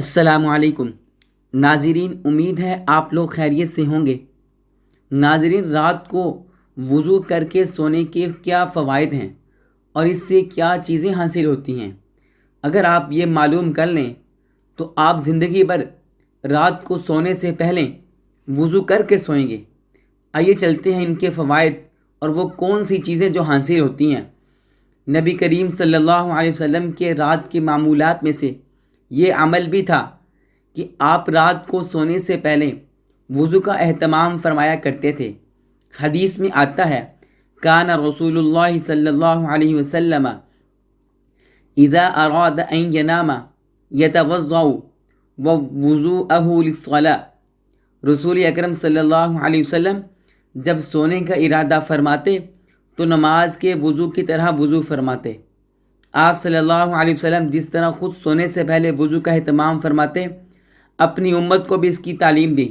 السلام علیکم ناظرین، امید ہے آپ لوگ خیریت سے ہوں گے۔ ناظرین، رات کو وضو کر کے سونے کے کیا فوائد ہیں اور اس سے کیا چیزیں حاصل ہوتی ہیں، اگر آپ یہ معلوم کر لیں تو آپ زندگی بھر رات کو سونے سے پہلے وضو کر کے سوئیں گے۔ آئیے چلتے ہیں ان کے فوائد اور وہ کون سی چیزیں جو حاصل ہوتی ہیں۔ نبی کریم صلی اللہ علیہ وسلم کے رات کے معمولات میں سے یہ عمل بھی تھا کہ آپ رات کو سونے سے پہلے وضو کا اہتمام فرمایا کرتے تھے۔ حدیث میں آتا ہے، کان رسول اللہ صلی اللہ علیہ وسلم اذا اراد ان ینام یتوضأ ووضوءه للصلاة۔ رسول اکرم صلی اللہ علیہ وسلم جب سونے کا ارادہ فرماتے تو نماز کے وضو کی طرح وضو فرماتے۔ آپ صلی اللہ علیہ وسلم جس طرح خود سونے سے پہلے وضو کا اہتمام فرماتے، اپنی امت کو بھی اس کی تعلیم دی۔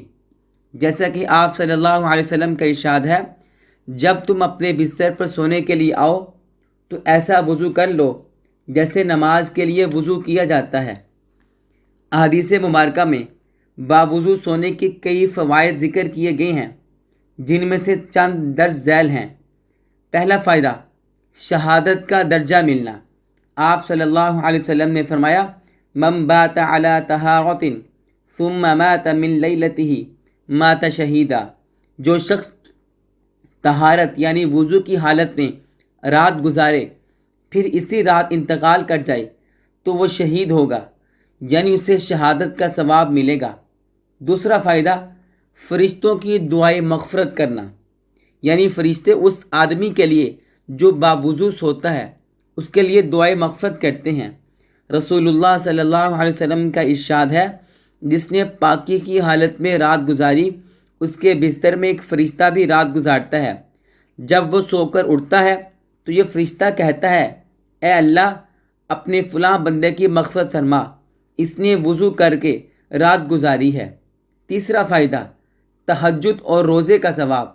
جیسا کہ آپ صلی اللہ علیہ وسلم کا ارشاد ہے، جب تم اپنے بستر پر سونے کے لیے آؤ تو ایسا وضو کر لو جیسے نماز کے لیے وضو کیا جاتا ہے۔ احادیث مبارکہ میں باوضو سونے کے کئی فوائد ذکر کیے گئے ہیں، جن میں سے چند درج ذیل ہیں۔ پہلا فائدہ، شہادت کا درجہ ملنا۔ آپ صلی اللہ علیہ وسلم نے فرمایا، من بات علی طہارۃ ثم مات من لیلتہ مات شہیدا۔ جو شخص طہارت یعنی وضو کی حالت میں رات گزارے پھر اسی رات انتقال کر جائے تو وہ شہید ہوگا، یعنی اسے شہادت کا ثواب ملے گا۔ دوسرا فائدہ، فرشتوں کی دعائے مغفرت کرنا، یعنی فرشتے اس آدمی کے لیے جو باوضو سوتا ہے اس کے لیے دعائے مغفرت کرتے ہیں۔ رسول اللہ صلی اللہ علیہ وسلم کا ارشاد ہے، جس نے پاکی کی حالت میں رات گزاری اس کے بستر میں ایک فرشتہ بھی رات گزارتا ہے۔ جب وہ سو کر اٹھتا ہے تو یہ فرشتہ کہتا ہے، اے اللہ، اپنے فلاں بندے کی مغفرت فرما، اس نے وضو کر کے رات گزاری ہے۔ تیسرا فائدہ، تہجد اور روزے کا ثواب۔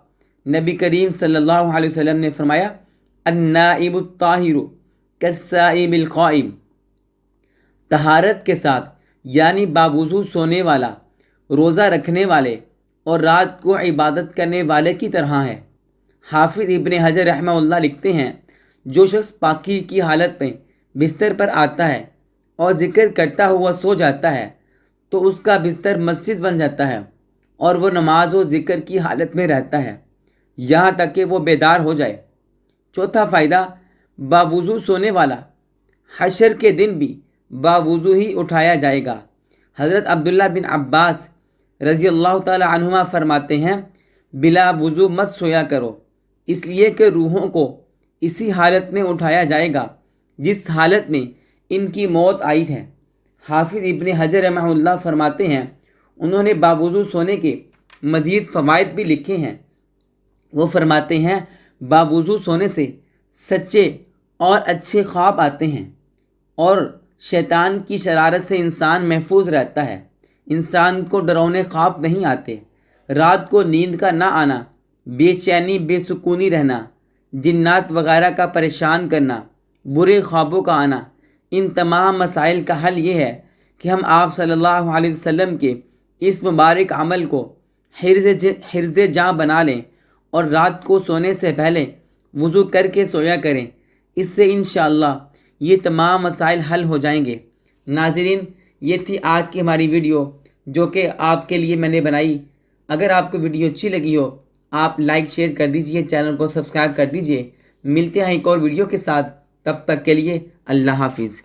نبی کریم صلی اللہ علیہ وسلم نے فرمایا، النائم الطاہر کالصائم القائم۔ طہارت کے ساتھ یعنی باوضو سونے والا روزہ رکھنے والے اور رات کو عبادت کرنے والے کی طرح ہے۔ حافظ ابن حجر رحمہ اللہ لکھتے ہیں، جو شخص پاکی کی حالت میں بستر پر آتا ہے اور ذکر کرتا ہوا سو جاتا ہے تو اس کا بستر مسجد بن جاتا ہے اور وہ نماز و ذکر کی حالت میں رہتا ہے یہاں تک کہ وہ بیدار ہو جائے۔ چوتھا فائدہ، باوضو سونے والا حشر کے دن بھی باوضو ہی اٹھایا جائے گا۔ حضرت عبداللہ بن عباس رضی اللہ تعالی عنہما فرماتے ہیں، بلا وضو مت سویا کرو، اس لیے کہ روحوں کو اسی حالت میں اٹھایا جائے گا جس حالت میں ان کی موت آئی ہے۔ حافظ ابن حجر رحمہ اللہ فرماتے ہیں، انہوں نے باوضو سونے کے مزید فوائد بھی لکھے ہیں۔ وہ فرماتے ہیں، باوضو سونے سے سچے اور اچھے خواب آتے ہیں اور شیطان کی شرارت سے انسان محفوظ رہتا ہے۔ انسان کو ڈراؤنے خواب نہیں آتے۔ رات کو نیند کا نہ آنا، بے چینی، بے سکونی رہنا، جنات وغیرہ کا پریشان کرنا، برے خوابوں کا آنا، ان تمام مسائل کا حل یہ ہے کہ ہم آپ صلی اللہ علیہ وسلم کے اس مبارک عمل کو حرز جاں بنا لیں اور رات کو سونے سے پہلے وضو کر کے سویا کریں۔ اس سے انشاءاللہ یہ تمام مسائل حل ہو جائیں گے۔ ناظرین، یہ تھی آج کی ہماری ویڈیو جو کہ آپ کے لیے میں نے بنائی۔ اگر آپ کو ویڈیو اچھی لگی ہو آپ لائک شیئر کر دیجئے، چینل کو سبسکرائب کر دیجئے۔ ملتے ہیں ایک اور ویڈیو کے ساتھ، تب تک کے لیے اللہ حافظ۔